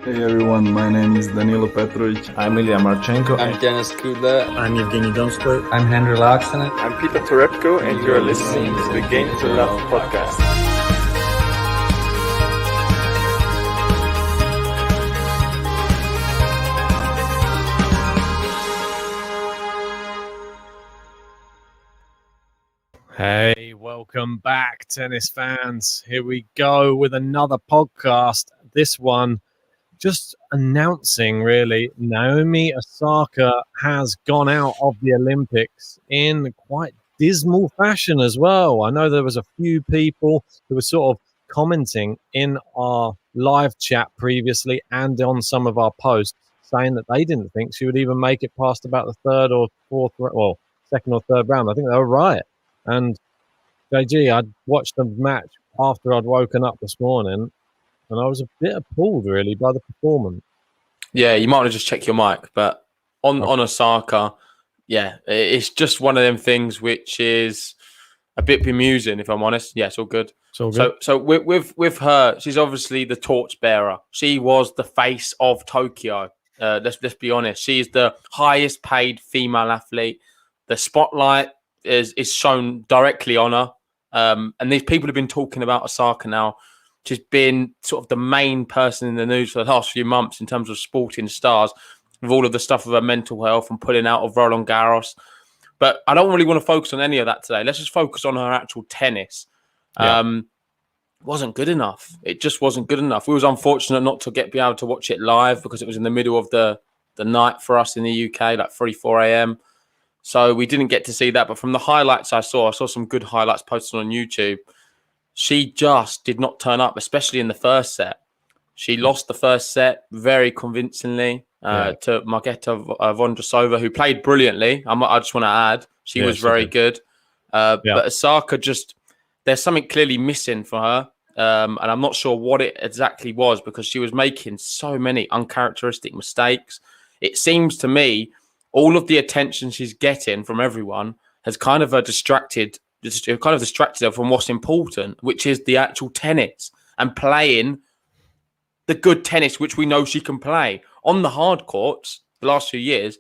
Hey everyone, my name is Danilo Petrovic. I'm Ilya Marchenko. I'm Denis Kudla. I'm Evgeny Donskoy. I'm Henry Laaksonen. I'm Peter Torebko, and you're listening to the Game to Love podcast. Hey, welcome back, tennis fans. Here we go with another podcast. This one just announcing, really, Naomi Osaka has gone out of the Olympics in quite dismal fashion as well. I know there was a few people who were sort of commenting in our live chat previously and on some of our posts saying that they didn't think she would even make it past about the second or third round. I think they were right. And JG, I'd watched the match after I'd woken up this morning, and I was a bit appalled, really, by the performance. Yeah, you might want to just check your mic. But on Osaka, yeah, it's just one of them things which is a bit bemusing, if I'm honest. Yeah, it's all good. It's all good. So with her, she's obviously the torchbearer. She was the face of Tokyo. Let's be honest. She's the highest paid female athlete. The spotlight is shown directly on her. And these people have been talking about Osaka now. She's been sort of the main person in the news for the last few months in terms of sporting stars, with all of the stuff of her mental health and pulling out of Roland Garros. But I don't really want to focus on any of that today. Let's just focus on her actual tennis. Yeah. Wasn't good enough. It just wasn't good enough. We was unfortunate not to be able to watch it live because it was in the middle of the night for us in the UK, like 4 a.m. So we didn't get to see that. But from the highlights I saw some good highlights posted on YouTube. She just did not turn up, especially in the first set. She lost the first set very convincingly to Marketa Vondrousova, who played brilliantly. I just want to add, she was very good. But Osaka there's something clearly missing for her. And I'm not sure what it exactly was because she was making so many uncharacteristic mistakes. It seems to me all of the attention she's getting from everyone has kind of distracted her from what's important, which is the actual tennis and playing the good tennis, which we know she can play. On the hard courts, the last few years,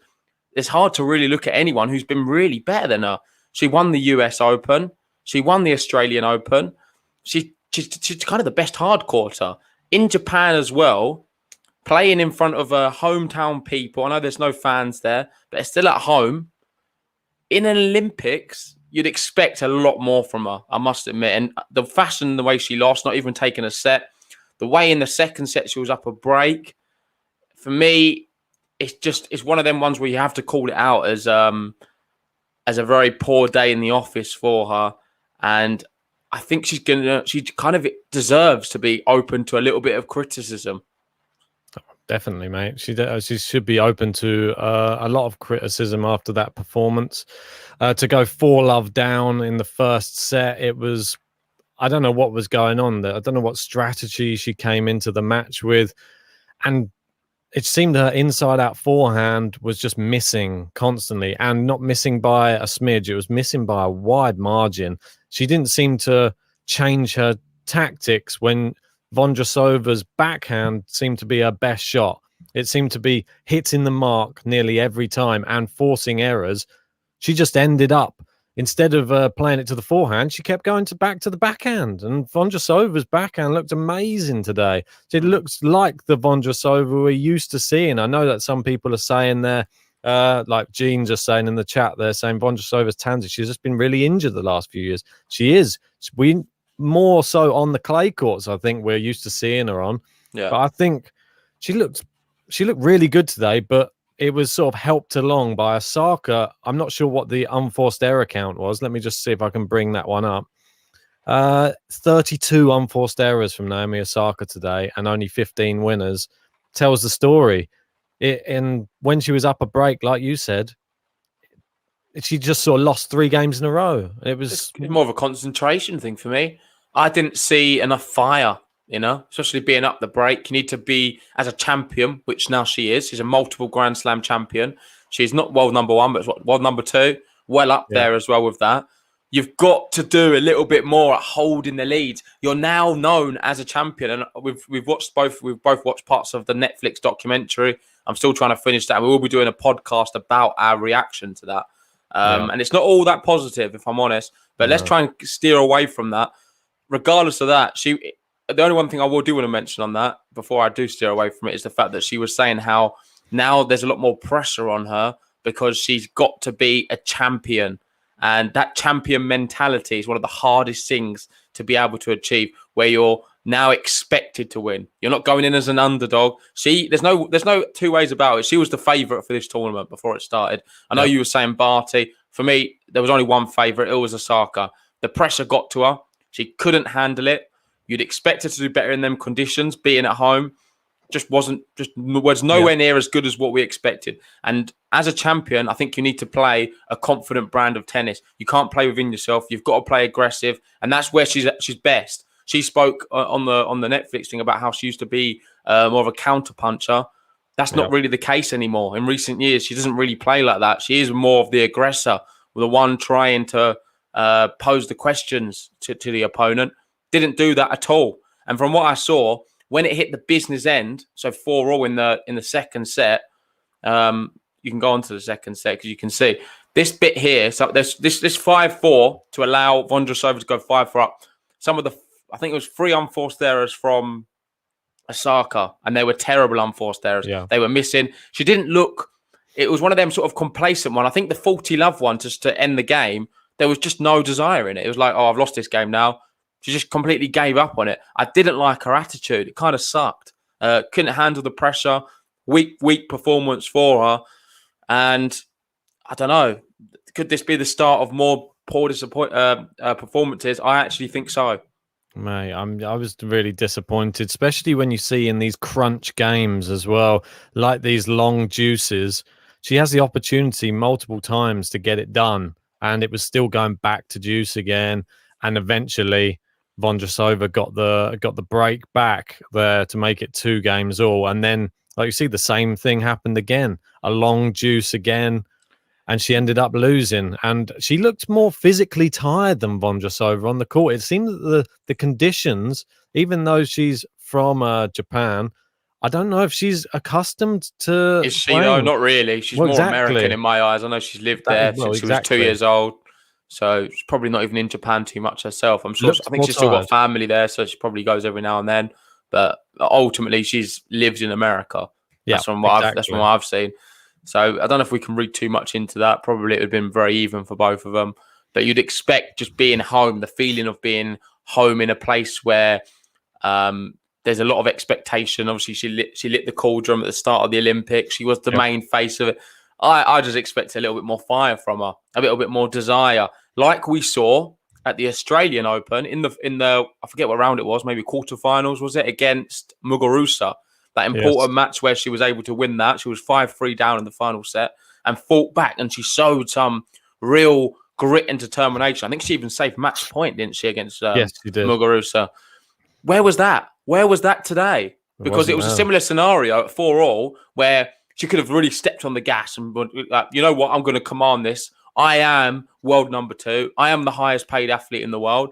it's hard to really look at anyone who's been really better than her. She won the US Open. She won the Australian Open. She's kind of the best hard courter. In Japan as well, playing in front of her hometown people. I know there's no fans there, but it's still at home. In an Olympics, you'd expect a lot more from her, I must admit. And the fashion, the way she lost, not even taking a set, the way in the second set she was up a break, for me, it's one of them ones where you have to call it out as a very poor day in the office for her. And I think she kind of deserves to be open to a little bit of criticism. Definitely, mate. She should be open to a lot of criticism after that performance. To go 4-love down in the first set, it was, I don't know what was going on there. I don't know what strategy she came into the match with. And it seemed her inside-out forehand was just missing constantly, and not missing by a smidge. It was missing by a wide margin. She didn't seem to change her tactics when Vondrousova's backhand seemed to be her best shot. It seemed to be hitting the mark nearly every time and forcing errors. She just ended up, instead of playing it to the forehand, she kept going back to the backhand. And Vondrousova's backhand looked amazing today. It looks like the Vondrousova we're used to seeing. I know that some people are saying there, like Gene just saying in the chat, they're saying Vondrousova's tansy. She's just been really injured the last few years. She is. More so on the clay courts, I think we're used to seeing her on. Yeah. But I think she looked really good today, but it was sort of helped along by Osaka. I'm not sure what the unforced error count was. Let me just see if I can bring that one up. 32 unforced errors from Naomi Osaka today and only 15 winners. Tells the story. And when she was up a break, like you said, she just sort of lost 3 games in a row. It's more of a concentration thing for me. I didn't see enough fire, especially being up the break. You need to be, as a champion, which now she is. She's a multiple Grand Slam champion. She's not world number 1, but world number 2. Well up there as well with that. You've got to do a little bit more at holding the lead. You're now known as a champion, and we've watched both. We've both watched parts of the Netflix documentary. I'm still trying to finish that. We will be doing a podcast about our reaction to that, and it's not all that positive, if I'm honest. But let's try and steer away from that. Regardless of that, the only one thing I will do want to mention on that before I do steer away from it is the fact that she was saying how now there's a lot more pressure on her because she's got to be a champion. And that champion mentality is one of the hardest things to be able to achieve, where you're now expected to win. You're not going in as an underdog. There's no two ways about it. She was the favourite for this tournament before it started. I know you were saying Barty. For me, there was only one favourite. It was Osaka. The pressure got to her. She couldn't handle it. You'd expect her to do better in them conditions, being at home. Was nowhere near as good as what we expected. And as a champion, I think you need to play a confident brand of tennis. You can't play within yourself. You've got to play aggressive, and that's where she's best. She spoke on the Netflix thing about how she used to be more of a counter puncher. That's not really the case anymore. In recent years, she doesn't really play like that. She is more of the aggressor, the one trying to pose the questions to the opponent. Didn't do that at all. And from what I saw, when it hit the business end, so 4-all in the second set, you can go on to the second set because you can see this bit here. So there's this 5-4 to allow Vondrousova to go 5-4 up. I think it was 3 unforced errors from Osaka, and they were terrible unforced errors. Yeah. They were missing. She didn't look. It was one of them sort of complacent one. I think the 40-love one just to end the game, there was just no desire in it. It was like, oh, I've lost this game now. She just completely gave up on it. I didn't like her attitude. It kind of sucked. Couldn't handle the pressure. Weak performance for her. And I don't know. Could this be the start of more poor performances? I actually think so. Mate, I was really disappointed, especially when you see in these crunch games as well, like these long juices. She has the opportunity multiple times to get it done, and it was still going back to juice again. And eventually, Vondrousova got the break back there to make it 2 games all. And then, like you see, the same thing happened again. A long juice again. And she ended up losing. And she looked more physically tired than Vondrousova on the court. It seemed that the conditions, even though she's from Japan, I don't know if she's accustomed to. Is she, though? Not really. She's more American in my eyes. I know she's lived there since she was 2 years old. So she's probably not even in Japan too much herself. I think she's still got family there, so she probably goes every now and then. But ultimately, she's lived in America. That's from what I've seen. So I don't know if we can read too much into that. Probably it would have been very even for both of them. But you'd expect just being home, the feeling of being home in a place where there's a lot of expectation. Obviously, she lit the cauldron at the start of the Olympics. She was the main face of it. I just expect a little bit more fire from her, a little bit more desire, like we saw at the Australian Open in the I forget what round it was, maybe quarterfinals was it, against Muguruza, that important match where she was able to win that. She was 5-3 down in the final set and fought back, and she showed some real grit and determination. I think she even saved match point, didn't she, against she did. Muguruza? Where was that? Where was that today? Because it was a similar scenario at 4-all where she could have really stepped on the gas and, you know what, I'm going to command this. I am world number 2. I am the highest paid athlete in the world,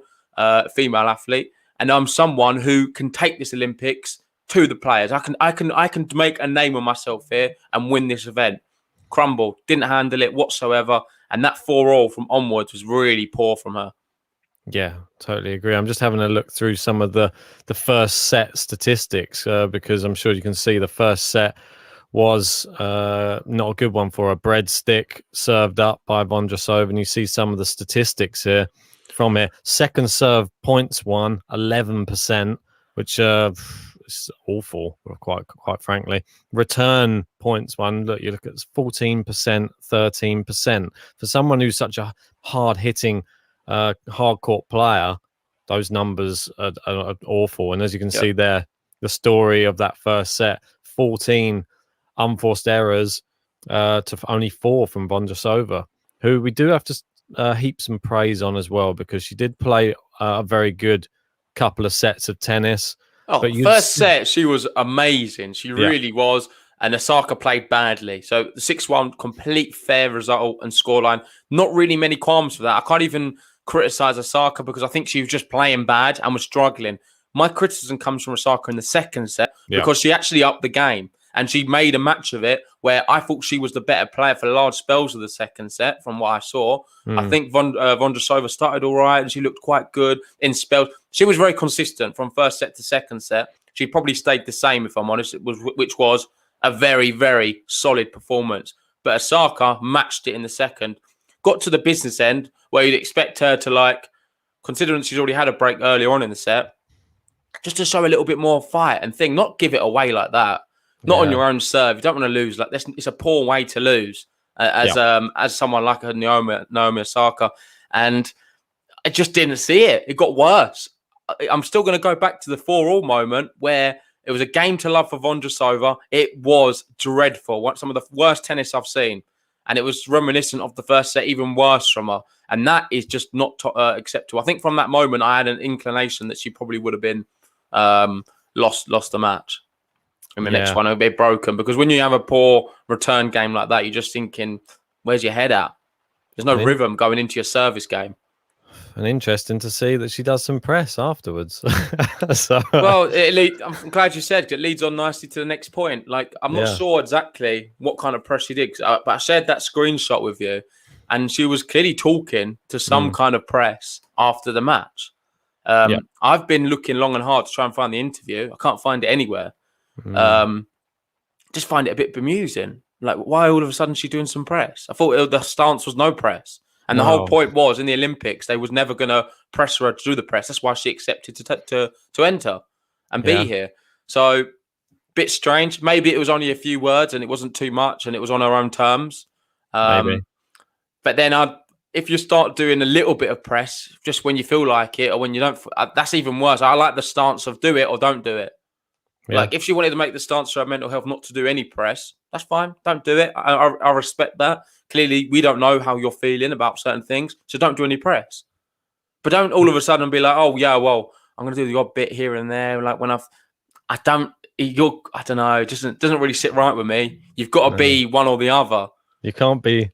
female athlete, and I'm someone who can take this Olympics to the players. I can make a name of myself here and win this event. Crumbled, didn't handle it whatsoever, and that 4-all from onwards was really poor from her. Yeah, totally agree. I'm just having a look through some of the first set statistics because I'm sure you can see the first set was not a good one for a breadstick served up by Vondrousova, and you see some of the statistics here from it. Second serve points won 11%, which is awful, quite frankly. Return points won. Look, you look at 14%, 13%. For someone who's such a hard-hitting, hard-court player, those numbers are awful. And as you can see there, the story of that first set, 14 unforced errors to only 4 from Vondrousova, who we do have to heap some praise on as well, because she did play a very good couple of sets of tennis. Oh, but first set, she was amazing. She really was. And Osaka played badly. So the 6-1, complete fair result and scoreline. Not really many qualms for that. I can't even criticize Osaka because I think she was just playing bad and was struggling. My criticism comes from Osaka in the second set because she actually upped the game and she made a match of it where I thought she was the better player for large spells of the second set from what I saw. I think Vondrousova started all right and she looked quite good in spells. She was very consistent from first set to second set. She probably stayed the same, if I'm honest, which was a very, very solid performance. But Osaka matched it in the second. Got to the business end where you'd expect her to, like, considering she's already had a break earlier on in the set, just to show a little bit more fight and thing, not give it away like that. Not on your own serve. You don't want to lose like this. It's a poor way to lose as someone like Naomi Osaka. And I just didn't see it. It got worse. I'm still going to go back to the 4-all moment where it was a game to love for Vondrousova. It was dreadful. Some of the worst tennis I've seen. And it was reminiscent of the first set, even worse from her. And that is just not acceptable. I think from that moment, I had an inclination that she probably would have been lost the match. In the next one, it would be broken. Because when you have a poor return game like that, you're just thinking, where's your head at? There's no rhythm going into your service game. And interesting to see that she does some press afterwards. Well, I'm glad you said, 'cause it leads on nicely to the next point. Like, I'm not sure exactly what kind of press she did, but I shared that screenshot with you, and she was clearly talking to some kind of press after the match. I've been looking long and hard to try and find the interview. I can't find it anywhere. Just find it a bit bemusing. Like, why all of a sudden she's doing some press? I thought the stance was no press. And the whole point was, in the Olympics, they was never going to press her to do the press. That's why she accepted to enter and be here. So, bit strange. Maybe it was only a few words and it wasn't too much and it was on her own terms. Maybe. But then if you start doing a little bit of press, just when you feel like it or when you don't, that's even worse. I like the stance of do it or don't do it. Like, if she wanted to make the stance for her mental health not to do any press, that's fine. Don't do it. I respect that. Clearly, we don't know how you're feeling about certain things, so don't do any press. But don't all of a sudden be like, oh, yeah, well, I'm going to do the odd bit here and there. Like, when I don't know, it doesn't really sit right with me. You've got to be one or the other. You can't be,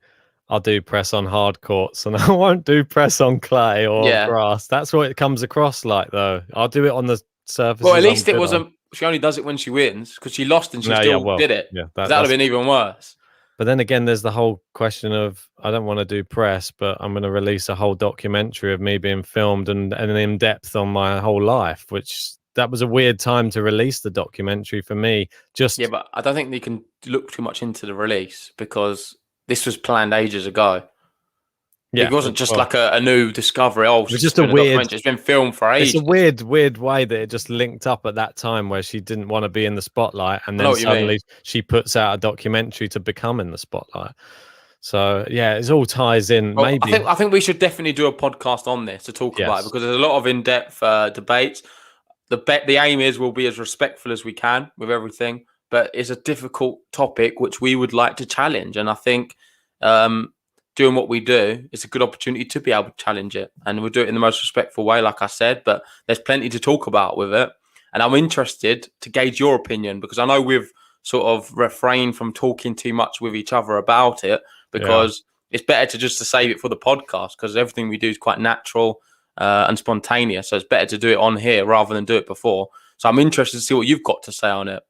I'll do press on hard courts and I won't do press on clay or grass. That's what it comes across like, though. I'll do it on the surface. Well, at least it wasn't. She only does it when she wins because she lost and she still did it. Yeah, that would have been even worse. But then again, there's the whole question of, I don't want to do press, but I'm going to release a whole documentary of me being filmed and in depth on my whole life, which that was a weird time to release the documentary for me. But I don't think you can look too much into the release because this was planned ages ago. Yeah, it wasn't just like a new discovery. Oh, it's just a weird. It's been filmed for ages. It's a weird way that it just linked up at that time where she didn't want to be in the spotlight, and then suddenly she puts out a documentary to become in the spotlight. So yeah, it all ties in. Well, maybe I think we should definitely do a podcast on this to talk about it because there's a lot of in-depth debates. The aim is we'll be as respectful as we can with everything, but it's a difficult topic which we would like to challenge, and I think. Doing what we do, it's a good opportunity to be able to challenge it. And we'll do it in the most respectful way, like I said, but there's plenty to talk about with it. And I'm interested to gauge your opinion because I know we've sort of refrained from talking too much with each other about it because it's better to save it for the podcast because everything we do is quite natural and spontaneous. So it's better to do it on here rather than do it before. So I'm interested to see what you've got to say on it.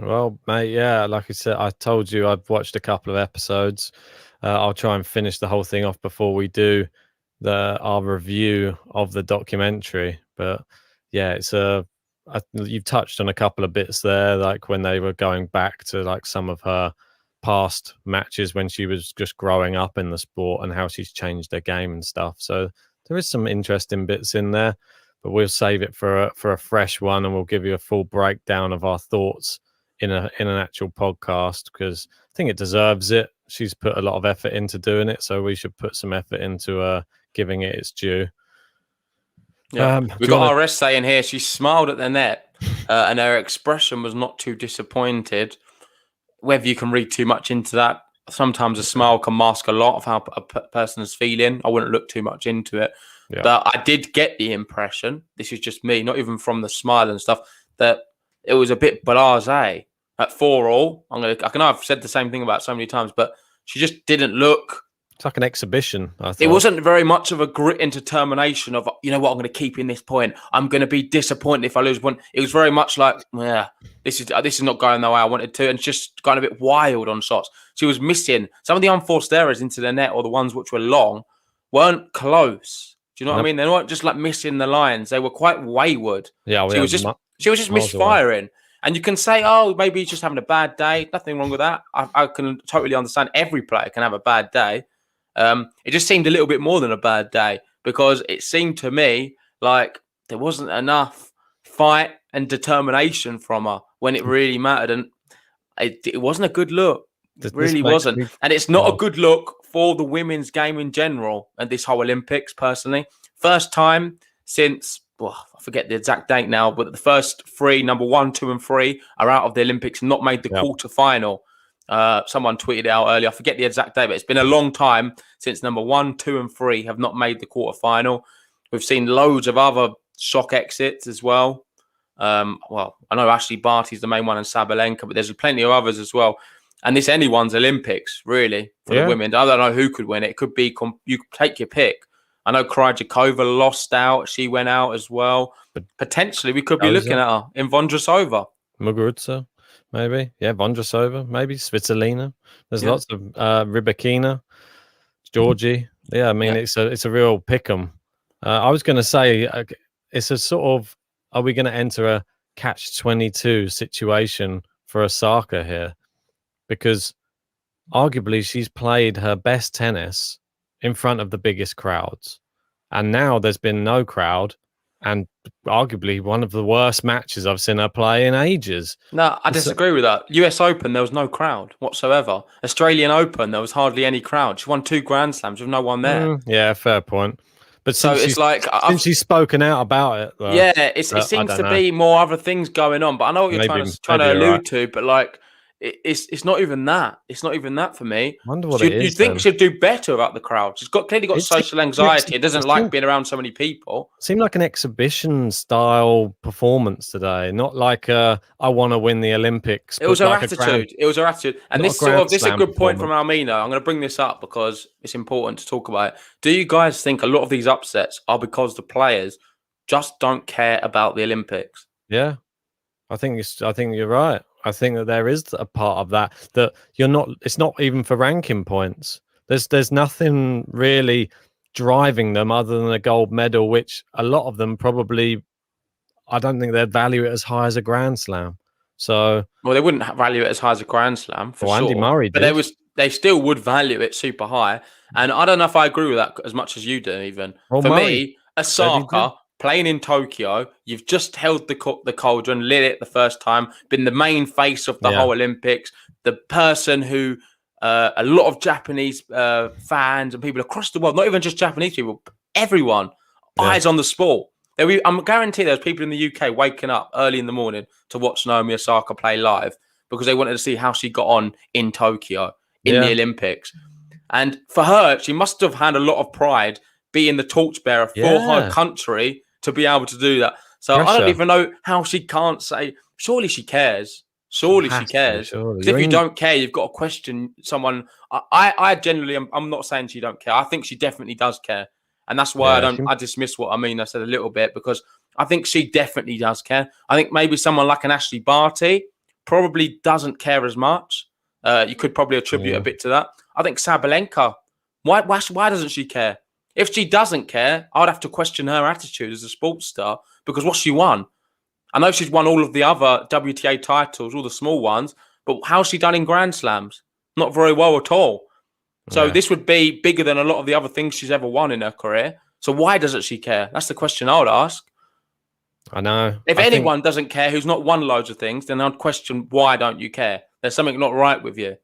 Well, mate, like I said, I told you I've watched a couple of episodes. I'll try and finish the whole thing off before we do our review of the documentary. But yeah, you've touched on a couple of bits there, like when they were going back to like some of her past matches when she was just growing up in the sport and how she's changed her game and stuff. So there is some interesting bits in there, but we'll save it for a fresh one and we'll give you a full breakdown of our thoughts in an actual podcast because I think it deserves it. She's put a lot of effort into doing it, so we should put some effort into giving it its due. Yeah, we got our rest saying here she smiled at the net and her expression was not too disappointed. Whether you can read too much into that, sometimes a smile can mask a lot of how a person is feeling. I wouldn't look too much into it. Yeah. But I did get the impression, this is just me, not even from the smile and stuff, that it was a bit blasé. At 4-all, I know I've said the same thing about so many times, but she just didn't look It's like an exhibition, I thought. It wasn't very much of a grit and determination of, you know what, I'm going to keep in this point. I'm going to be disappointed if I lose one. It was very much like, yeah, this is not going the way I wanted to, and just kind of a bit wild on shots. She was missing some of the unforced errors into the net, or the ones which were long, weren't close. Do you know what I mean? They weren't just like missing the lines. They were quite wayward. Yeah, she was just misfiring. And you can say, oh, maybe he's just having a bad day. Nothing wrong with that. I can totally understand. Every player can have a bad day. It just seemed a little bit more than a bad day, because it seemed to me like there wasn't enough fight and determination from her when it really mattered. And it wasn't a good look. It really wasn't. And it's not a good look for the women's game in general and this whole Olympics, personally. First time since, I forget the exact date now, but the first three, number 1, 2, and 3, are out of the Olympics and not made the quarterfinal. Someone tweeted it out earlier. I forget the exact date, but it's been a long time since number 1, 2, and 3 have not made the quarterfinal. We've seen loads of other shock exits as well. I know Ashley Barty's the main one and Sabalenka, but there's plenty of others as well. And this anyone's Olympics, really, for the women. I don't know who could win it. It could be, you take your pick. I know Krejcikova lost out. She went out as well. But potentially, we could be looking at her in Vondrousova. Muguruza, maybe. Yeah, Vondrousova, maybe. Svitolina. There's lots of Rybakina, Georgie. Yeah, I mean, it's a real pick'em. I was going to say, it's a sort of, are we going to enter a catch-22 situation for Osaka here? Because arguably she's played her best tennis in front of the biggest crowds. And now there's been no crowd, and arguably one of the worst matches I've seen her play in ages. No, I disagree with that. US Open, there was no crowd whatsoever. Australian Open, there was hardly any crowd. She won 2 Grand Slams with no one there. Yeah, fair point. But so it's like since she's spoken out about it, though, it seems to be more other things going on. But I know what you're trying to allude to. But like, it's not even that. It's not even that for me. I wonder what it is. You'd think she'd do better without the crowd. She's clearly got social anxiety. It doesn't like being around so many people. Seemed like an exhibition style performance today, not like I want to win the Olympics. It was her attitude. It was her attitude. And this is a good point from Almina. I'm going to bring this up because it's important to talk about it. Do you guys think a lot of these upsets are because the players just don't care about the Olympics? Yeah, I think you're right. I think that there is a part of that you're not. It's not even for ranking points. There's nothing really driving them other than a gold medal, which a lot of them probably, I don't think they'd value it as high as a Grand Slam. So, well, they wouldn't value it as high as a Grand Slam for sure. Andy Murray did. But they still would value it super high. And I don't know if I agree with that as much as you do. Even for me, Osaka, playing in Tokyo, you've just held the cauldron, lit it the first time, been the main face of the whole Olympics, the person who a lot of Japanese fans and people across the world, not even just Japanese people, everyone, eyes on the sport. I'm guaranteed there's people in the UK waking up early in the morning to watch Naomi Osaka play live because they wanted to see how she got on in Tokyo in the Olympics. And for her, she must have had a lot of pride being the torchbearer for her country to be able to do that. So I don't even know how she can't say, surely she cares. Surely she cares. Because if you don't care, you've got to question someone. I generally, I'm not saying she don't care. I think she definitely does care. And that's why I dismiss what I said a little bit, because I think she definitely does care. I think maybe someone like an Ashley Barty probably doesn't care as much. You could probably attribute a bit to that. I think Sabalenka, why doesn't she care? If she doesn't care, I'd have to question her attitude as a sports star, because what's she won? I know she's won all of the other WTA titles, all the small ones, but how's she done in Grand Slams? Not very well at all. So this would be bigger than a lot of the other things she's ever won in her career. So why doesn't she care? That's the question I would ask. I know. If anyone doesn't care who's not won loads of things, then I'd question, why don't you care? There's something not right with you.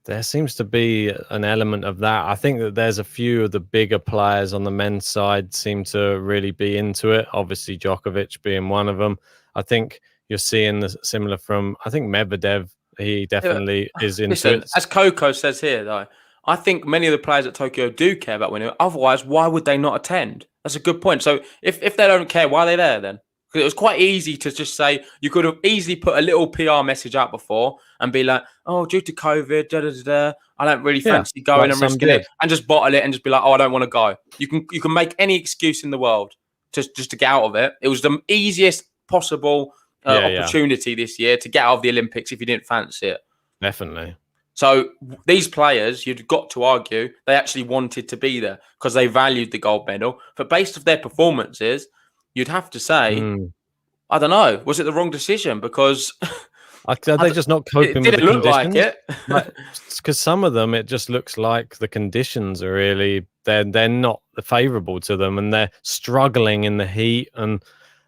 There seems to be an element of that. I think that there's a few of the bigger players on the men's side seem to really be into it. Obviously, Djokovic being one of them. I think you're seeing the similar from, I think Medvedev, he definitely is into it. As Coco says here, though, I think many of the players at Tokyo do care about winning. Otherwise, why would they not attend? That's a good point. So if they don't care, why are they there then? Because it was quite easy to just say, you could have easily put a little PR message out before and be like, oh, due to COVID, I don't really fancy going and risking it, and just bottle it and just be like, oh, I don't want to go. You can make any excuse in the world just to get out of it. It was the easiest possible opportunity this year to get out of the Olympics if you didn't fancy it. Definitely. So these players, you'd got to argue, they actually wanted to be there because they valued the gold medal. But based off their performances, you'd have to say, I don't know, was it the wrong decision? Because are they just not coping with the conditions? Like it. Because some of them, it just looks like the conditions are really, they're not favourable to them, and they're struggling in the heat. And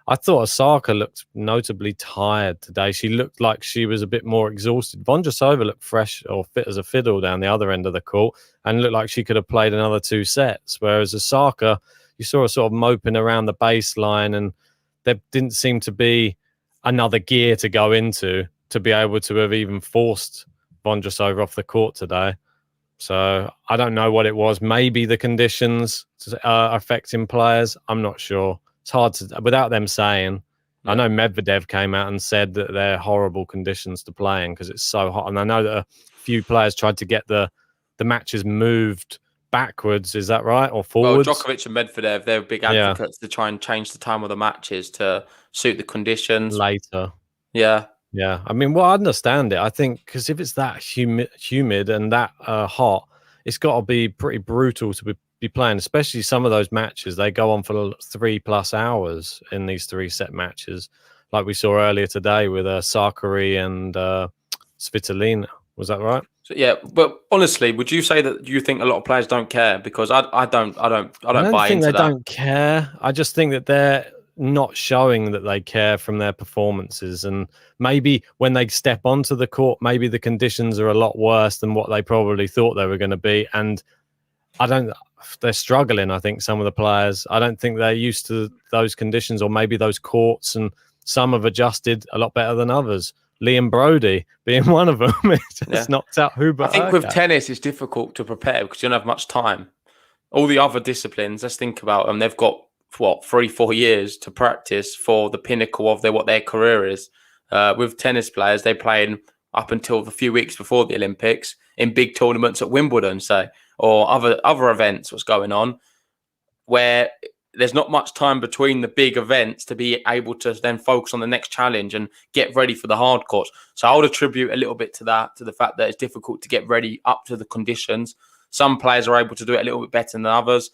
I thought Osaka looked notably tired today. She looked like she was a bit more exhausted. Vondrousova looked fresh or fit as a fiddle down the other end of the court and looked like she could have played another 2 sets. Whereas Osaka, you saw her sort of moping around the baseline, and there didn't seem to be another gear to go into to be able to have even forced Vondrousova off the court today. So I don't know what it was. Maybe the conditions affecting players. I'm not sure. It's hard to, without them saying. I know Medvedev came out and said that they're horrible conditions to play in because it's so hot. And I know that a few players tried to get the matches moved backwards. Is that right? Or forwards? Well, Djokovic and Medvedev, they're big advocates to try and change the time of the matches to suit the conditions. Later. Yeah. Yeah. I mean, well, I understand it. I think because if it's that humid and that hot, it's got to be pretty brutal to be playing, especially some of those matches. They go on for 3+ hours in these 3-set matches, like we saw earlier today with Sakari and Svitolina. Was that right? So, yeah, but honestly, would you say that you think a lot of players don't care? Because I don't buy into that. They don't care. I just think that they're not showing that they care from their performances, and maybe when they step onto the court, maybe the conditions are a lot worse than what they probably thought they were going to be. And they're struggling. I think some of the players, I don't think they're used to those conditions or maybe those courts, and some have adjusted a lot better than others. Liam Brody being one of them. It's knocked out Hubert. I think with tennis, it's difficult to prepare because you don't have much time. All the other disciplines, let's think about them. They've got 3-4 years to practice for the pinnacle of what their career is. With tennis players, they play up until the few weeks before the Olympics in big tournaments at Wimbledon, say, or other events. What's going on where there's not much time between the big events to be able to then focus on the next challenge and get ready for the hard courts. So I would attribute a little bit to that, to the fact that it's difficult to get ready up to the conditions. Some players are able to do it a little bit better than others,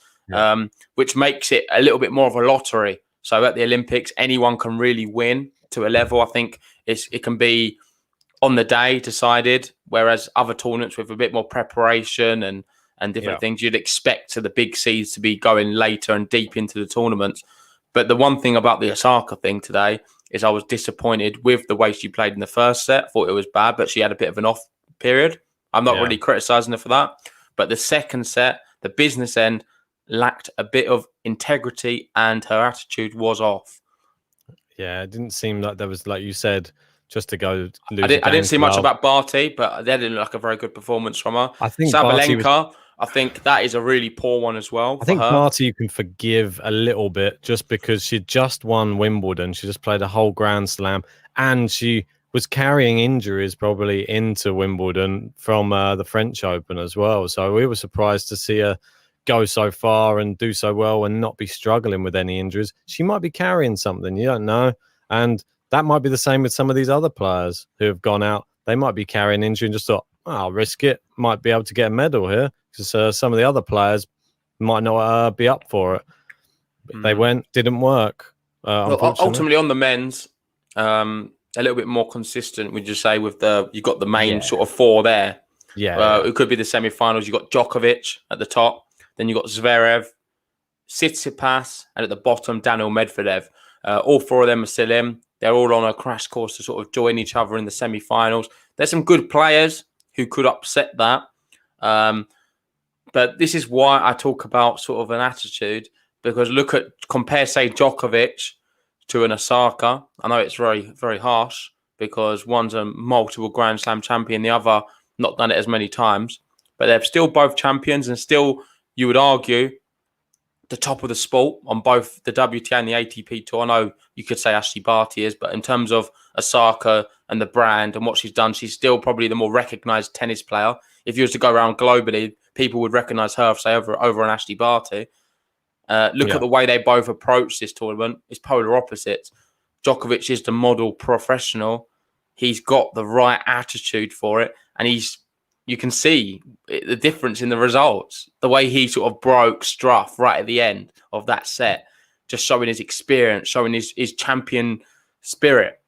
which makes it a little bit more of a lottery. So at the Olympics, anyone can really win to a level. I think it can be on the day decided, whereas other tournaments with a bit more preparation and different things, you'd expect to the big seeds to be going later and deep into the tournaments. But the one thing about the Osaka thing today is I was disappointed with the way she played in the first set. I thought it was bad, but she had a bit of an off period. I'm not really criticising her for that. But the second set, the business end, lacked a bit of integrity and her attitude was off. Yeah, it didn't seem like there was, like you said, just to go lose. I didn't see much about Barty, but that didn't look like a very good performance from her. I think Sabalenka, I think that is a really poor one as well. I think Barty you can forgive a little bit just because she just won Wimbledon. She just played a whole Grand Slam and she was carrying injuries probably into Wimbledon from the French Open as well. So we were surprised to see her go so far and do so well and not be struggling with any injuries. She might be carrying something, you don't know. And that might be the same with some of these other players who have gone out. They might be carrying injury and just thought, I'll risk it. Might be able to get a medal here. Because some of the other players might not be up for it. But they went, didn't work. Ultimately, on the men's, a little bit more consistent, would you say, with you got the main sort of 4 there. It could be the semi-finals. You got Djokovic at the top. Then you got Zverev, Tsitsipas, and at the bottom, Daniil Medvedev. All 4 of them are still in. They're all on a crash course to sort of join each other in the semi-finals. There's some good players who could upset that. But this is why I talk about sort of an attitude, because compare, say, Djokovic to an Osaka. I know it's very, very harsh because one's a multiple Grand Slam champion, the other not done it as many times, but they're still both champions and still, you would argue, the top of the sport on both the WTA and the ATP tour. I know you could say Ashley Barty is, but in terms of Osaka and the brand and what she's done, she's still probably the more recognised tennis player. If you was to go around globally, people would recognise her, say, over an Ashley Barty. Look at the way they both approach this tournament. It's polar opposites. Djokovic is the model professional. He's got the right attitude for it, and you can see the difference in the results. The way he sort of broke Struff right at the end of that set, just showing his experience, showing his champion spirit.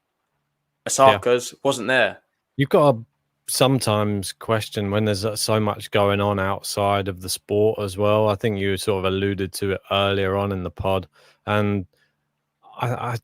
Osaka's wasn't there. You've got to sometimes question when there's so much going on outside of the sport as well. I think you sort of alluded to it earlier on in the pod, and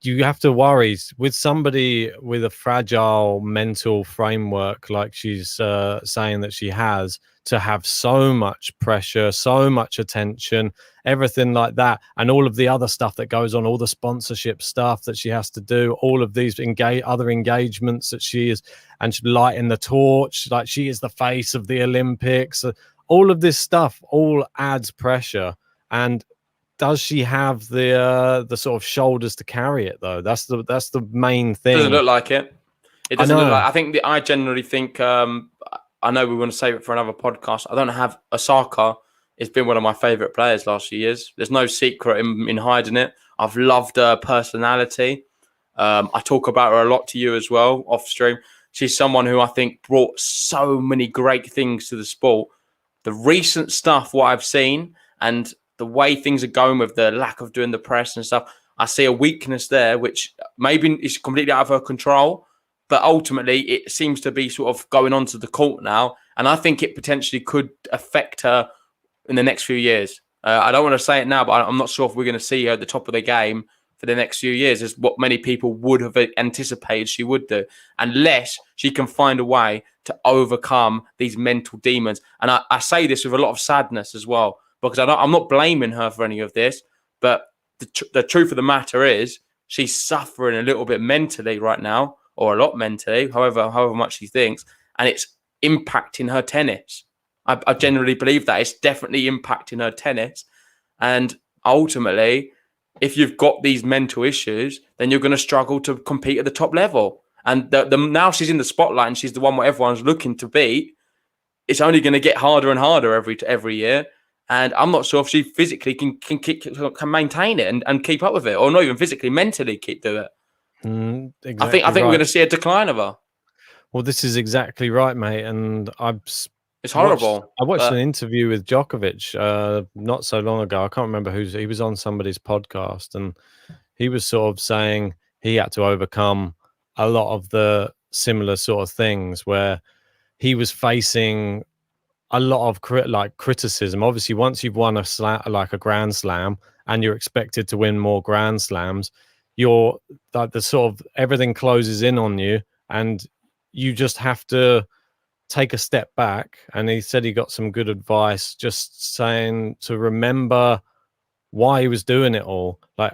you have to worry with somebody with a fragile mental framework like she's saying that she has, to have so much pressure, so much attention, everything like that, and all of the other stuff that goes on, all the sponsorship stuff that she has to do, all of these other engagements that she is, and lighting the torch, like she is the face of the Olympics. All of this stuff all adds pressure. And does she have the sort of shoulders to carry it though? That's the main thing. Doesn't look like it. It doesn't look like. I think I generally think. I know we want to save it for another podcast. I don't have Osaka. It's been one of my favourite players last few years. There's no secret in hiding it. I've loved her personality. I talk about her a lot to you as well off stream. She's someone who I think brought so many great things to the sport. The recent stuff, what I've seen, and the way things are going with the lack of doing the press and stuff, I see a weakness there, which maybe is completely out of her control, but ultimately it seems to be sort of going onto the court now. And I think it potentially could affect her in the next few years. I don't want to say it now, but I'm not sure if we're going to see her at the top of the game for the next few years, is what many people would have anticipated she would do, unless she can find a way to overcome these mental demons. And I say this with a lot of sadness as well, because I'm not blaming her for any of this, but the truth of the matter is she's suffering a little bit mentally right now, or a lot mentally, however much she thinks, and it's impacting her tennis. I generally believe that it's definitely impacting her tennis. And ultimately, if you've got these mental issues, then you're going to struggle to compete at the top level. And now she's in the spotlight and she's the one where everyone's looking to beat. It's only going to get harder and harder every year. And I'm not sure if she physically can maintain it and keep up with it, or not even physically, mentally do it. Exactly I think we're going to see a decline of her. Well, this is exactly right, mate. And it's horrible. I watched an interview with Djokovic not so long ago. I can't remember he was on somebody's podcast, and he was sort of saying he had to overcome a lot of the similar sort of things where he was facing a lot of criticism. Obviously, once you've won a Grand Slam and you're expected to win more Grand Slams, you're the sort of everything closes in on you, and you just have to take a step back. And he said he got some good advice, just saying to remember why he was doing it all. Like,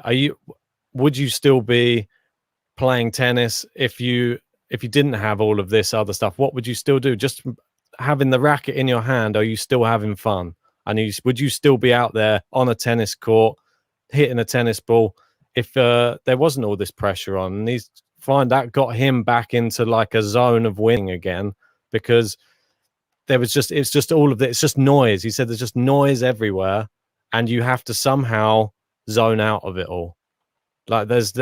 would you still be playing tennis if you didn't have all of this other stuff? What would you still do? Just having the racket in your hand, are you still having fun? And would you still be out there on a tennis court hitting a tennis ball if there wasn't all this pressure on? And that got him back into like a zone of winning again, because it's just all of it. It's just noise. He said there's just noise everywhere, and you have to somehow zone out of it all. Like it's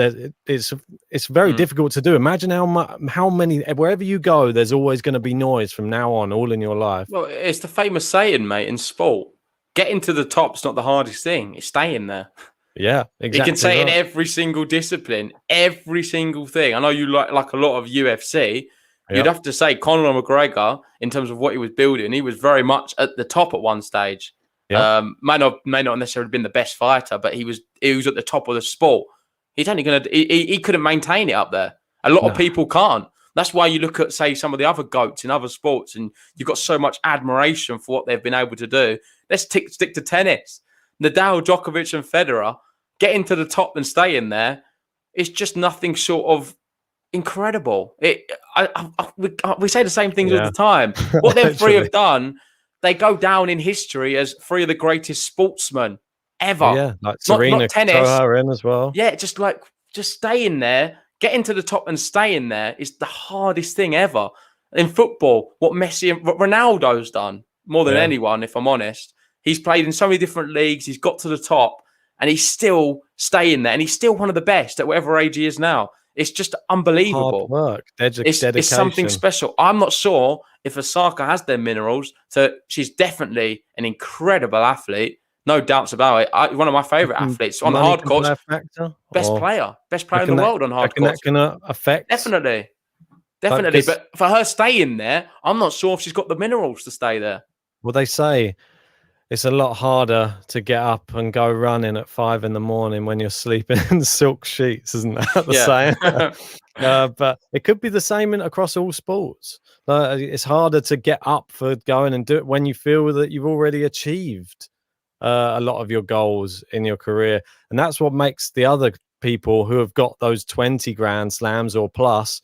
very difficult to do. Imagine how many, wherever you go, there's always going to be noise from now on, all in your life. Well, it's the famous saying, mate, in sport: getting to the top's not the hardest thing; it's staying there. Yeah, exactly. You can say in every single discipline, every single thing. I know you like a lot of UFC. You'd have to say Conor McGregor, in terms of what he was building, he was very much at the top at one stage. Yeah. May not necessarily been the best fighter, but he was at the top of the sport. He's only he couldn't maintain it up there. A lot of people can't. That's why you look at, say, some of the other GOATs in other sports, and you've got so much admiration for what they've been able to do. Let's stick to tennis. Nadal, Djokovic, and Federer getting to the top and staying there. It's just nothing short of incredible. We say the same things all the time. What them three have done, they go down in history as three of the greatest sportsmen ever. Yeah, like Serena Not could throw tennis. her in as well. Yeah, just staying there, getting to the top and staying there is the hardest thing ever. In football, what Messi and Ronaldo's done more than anyone, if I'm honest, he's played in so many different leagues. He's got to the top and he's still staying there, and he's still one of the best at whatever age he is now. It's just unbelievable. Hard work, dedication. It's something special. I'm not sure if Osaka has their minerals. So she's definitely an incredible athlete. No doubts about it. One of my favourite athletes on hard courts. Best player in the world on hard courts. That can affect. Definitely. But for her staying there, I'm not sure if she's got the minerals to stay there. Well, they say it's a lot harder to get up and go running at 5 a.m. when you're sleeping in silk sheets, isn't that the saying? But it could be the same across all sports. It's harder to get up for going and do it when you feel that you've already achieved a lot of your goals in your career. And that's what makes the other people who have got those 20 Grand Slams or plus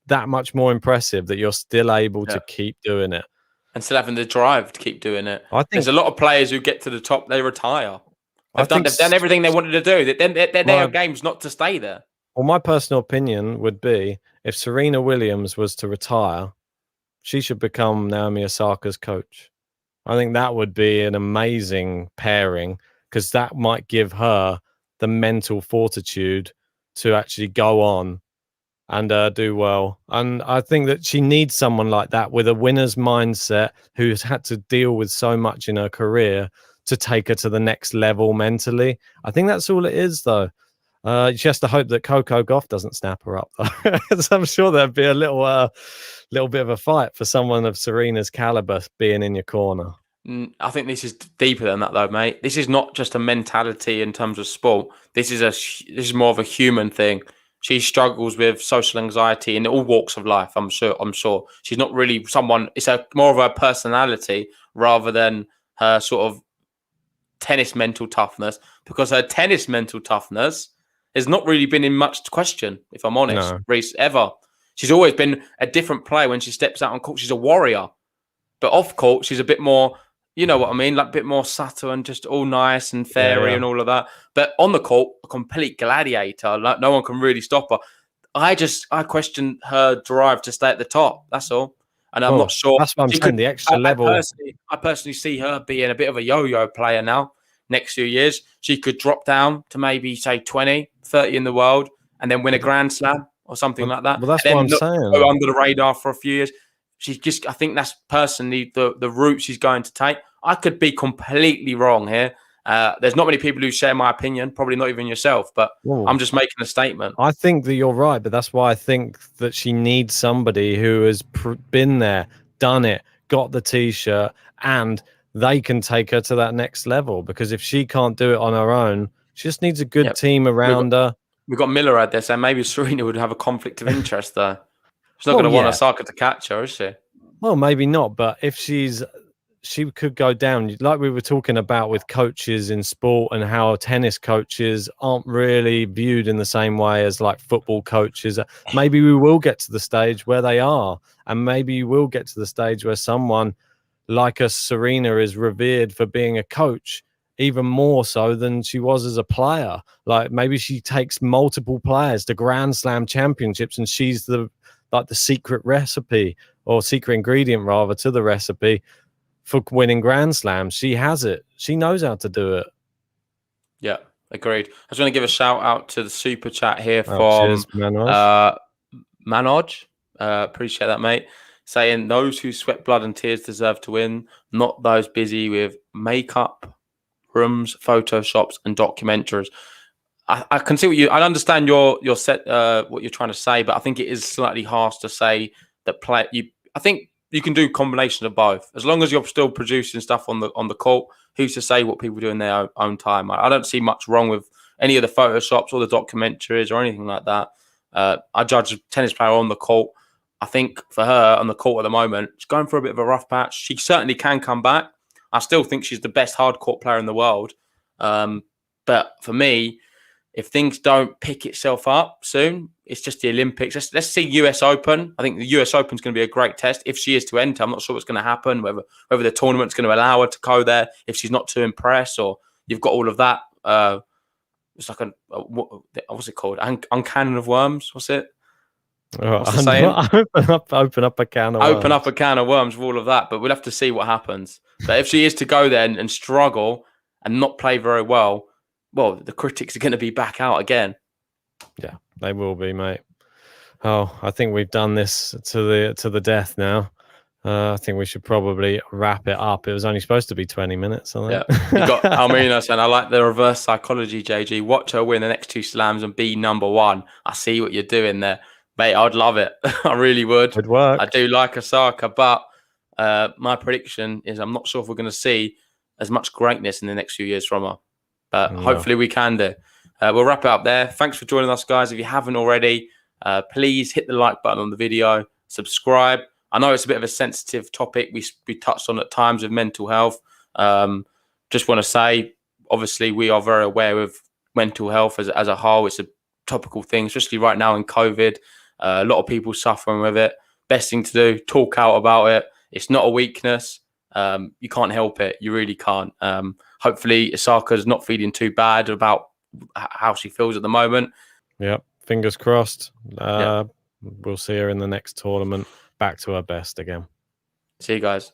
that much more impressive, that you're still able to keep doing it. And still having the drive to keep doing it. I think there's a lot of players who get to the top, they retire. They've done everything they wanted to do. Their game's not to stay there. Well, my personal opinion would be if Serena Williams was to retire, she should become Naomi Osaka's coach. I think that would be an amazing pairing, because that might give her the mental fortitude to actually go on and do well. And I think that she needs someone like that with a winner's mindset, who's had to deal with so much in her career, to take her to the next level mentally. I think that's all it is, though. She has to hope that Coco Gauff doesn't snap her up, though. So I'm sure there'd be a little bit of a fight for someone of Serena's caliber being in your corner. I think this is deeper than that, though, mate. This is not just a mentality in terms of sport. This is more of a human thing. She struggles with social anxiety in all walks of life. I'm sure she's not really someone. It's more of her personality rather than her sort of tennis mental toughness, because her tennis mental toughness has not really been in much question, if I'm honest, Reece, ever. She's always been a different player when she steps out on court. She's a warrior. But off court, she's a bit more, you know what I mean? Like a bit more subtle and just all nice and fairy and all of that. But on the court, a complete gladiator. Like no one can really stop her. I question her drive to stay at the top. That's all. And I'm not sure. That's what I'm saying, the extra level. I personally see her being a bit of a yo-yo player now. Next few years, she could drop down to maybe, say, 20, 30 in the world and then win a Grand Slam or something like that. Well, that's what I'm saying. Go under the radar for a few years. I think that's personally the route she's going to take. I could be completely wrong here. There's not many people who share my opinion, probably not even yourself, but I'm just making a statement. I think that you're right, but that's why I think that she needs somebody who has been there, done it, got the T-shirt, and they can take her to that next level. Because if she can't do it on her own, she just needs a good team around her. We've got Miller out there saying maybe Serena would have a conflict of interest there. She's not going to want Osaka to catch her, is she? Well, maybe not, but if she could go down, like we were talking about with coaches in sport and how tennis coaches aren't really viewed in the same way as like football coaches. Maybe we will get to the stage where they are, and maybe you will get to the stage where someone like a Serena is revered for being a coach, even more so than she was as a player. Like maybe she takes multiple players to Grand Slam championships, and she's the secret recipe, or secret ingredient rather, to the recipe for winning Grand Slams. She has it. She knows how to do it. Yeah, agreed. I just want to give a shout out to the super chat here from Manoj. Appreciate that, mate. Saying those who sweat blood and tears deserve to win, not those busy with makeup, rooms, photoshops, and documentaries. I can see I understand your set, what you're trying to say, but I think it is slightly harsh to say that I think you can do a combination of both, as long as you're still producing stuff on the court. Who's to say what people do in their own time? I don't see much wrong with any of the photoshops or the documentaries or anything like that. I judge a tennis player on the court. I think for her on the court at the moment, she's going for a bit of a rough patch. She certainly can come back. I still think she's the best hard court player in the world. But for me, if things don't pick itself up soon, it's just the Olympics. Let's see US Open. I think the US Open is going to be a great test. If she is to enter, I'm not sure what's going to happen, whether the tournament's going to allow her to go there if she's not too impressed, or you've got all of that. It's like what's it called? Uncannon of worms. What's it? What's the saying? Open up a can of Open worms. up a can of worms with all of that. But we'll have to see what happens. But if she is to go there and struggle and not play very well, the critics are going to be back out again. Yeah, they will be, mate. Oh, I think we've done this to the death now. I think we should probably wrap it up. It was only supposed to be 20 minutes. I think. Yeah, you got Almina saying, I like the reverse psychology, JG. Watch her win the next 2 slams and be number 1. I see what you're doing there. Mate, I'd love it. I really would. It'd work. I do like Osaka, but my prediction is I'm not sure if we're going to see as much greatness in the next few years from her. But hopefully we can do. We'll wrap it up there. Thanks for joining us, guys. If you haven't already, please hit the like button on the video. Subscribe. I know it's a bit of a sensitive topic we touched on at times with mental health. Just want to say, obviously, we are very aware of mental health as a whole. It's a topical thing, especially right now in COVID. A lot of people suffering with it. Best thing to do, talk out about it. It's not a weakness. You can't help it. You really can't. Hopefully, Osaka's not feeling too bad about how she feels at the moment. Yep. Fingers crossed. We'll see her in the next tournament. Back to her best again. See you guys.